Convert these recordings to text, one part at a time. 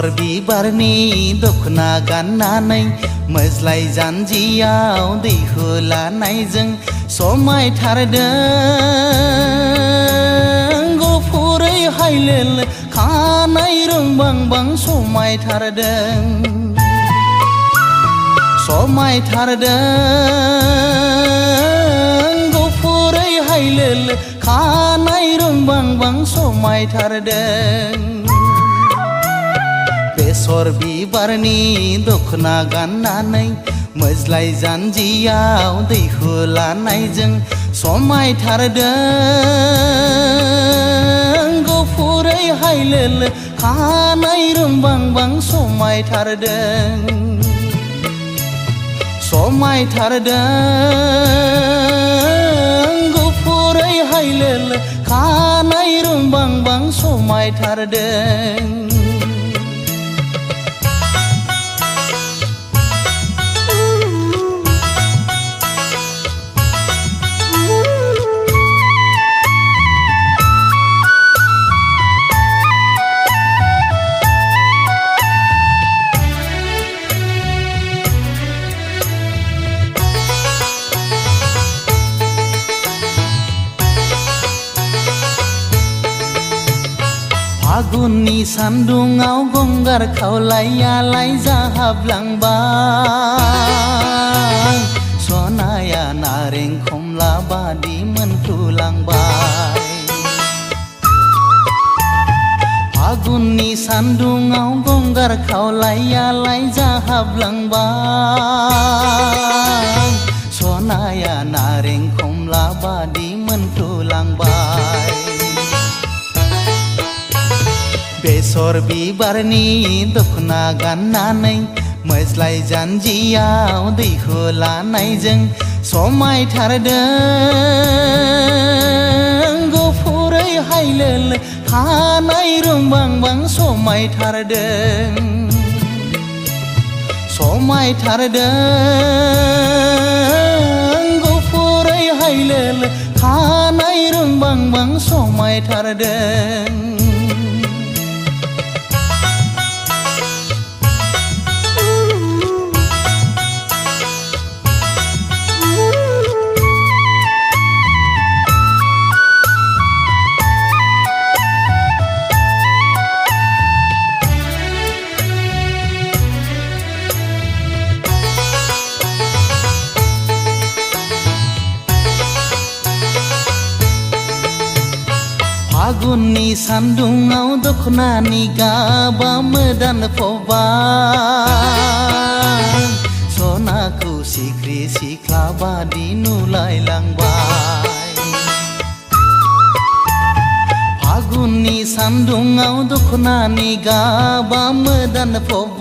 बेसर बिबारनि दखना गाननानै मोज्लाय जानजियाव दै होलानायजों समायथारदों गुफुरै हायलेल खानाय रोंबांबां समायथारदों गुफुरै हायलेल खानाय रोंबांबां समायथारदों बेसर बिबारनि दखना गाननानै मोज्लाय जानजियाव दै होलानायजों समायथारदों गुफुरै हायलेल खानाय रोंबांबां समायथारदों गुफुरै हायलेल खानाय रोंबांबां समायथारदों फागुननि सान्दुङाव गंगार खावलायालाय जाहाबलांबाय सनाया नारें खमला बादि मोनफ्रुलांबाय फागुननि सान्दुङाव गंगार खावलायालाय जाहाबलांबाय सनाया नारें खमला बादि मोनफ्रुलांबाय बेसर बिबारनि दखना गाननानै मोज्लाय जानजियाव दै होलानायजों समायथारदों गुफुरै हायलेल खानाय रोंबांबां समायथारदों गुफुरै हायलेल खानाय रोंबांबां समायथारदों फागुननि सान्दुङाव दखनानि गाबा मोदान फबाय सनाखौ सिख्रि सिख्ला बादि नुलायलांबाय फागुननि सान्दुङाव दखनानि गाबा मोदान फबाय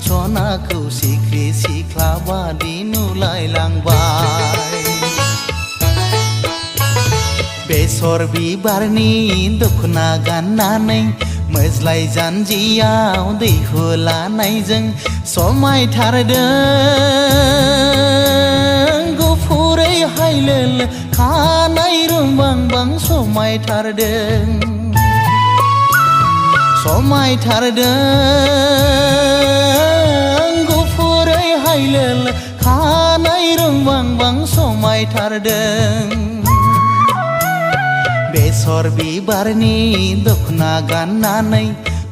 सनाखौ सिख्रि सिख्ला बादि नुलायलांबाय बेसर बिबारनि दखना गाननानै मोज्लाय जानजियाव दै होलानायजों समायथारदों गुफुरै हायलेल खानाय रोंबांबां समायथारदों गुफुरै हायलेल खानाय रोंबांबां समायथारदों बेसर बिबारनि दखना गाननानै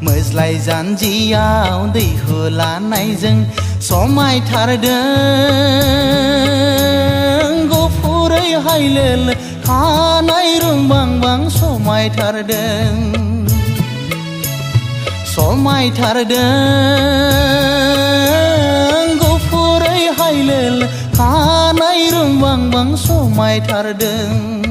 मोज्लाय जानजियाव दै होलानायजों समायथारदों गुफुरै हायलेल खानाय रोंबांबां समायथारदों गुफुरै हायलेल खानाय रोंबांबां समायथारदों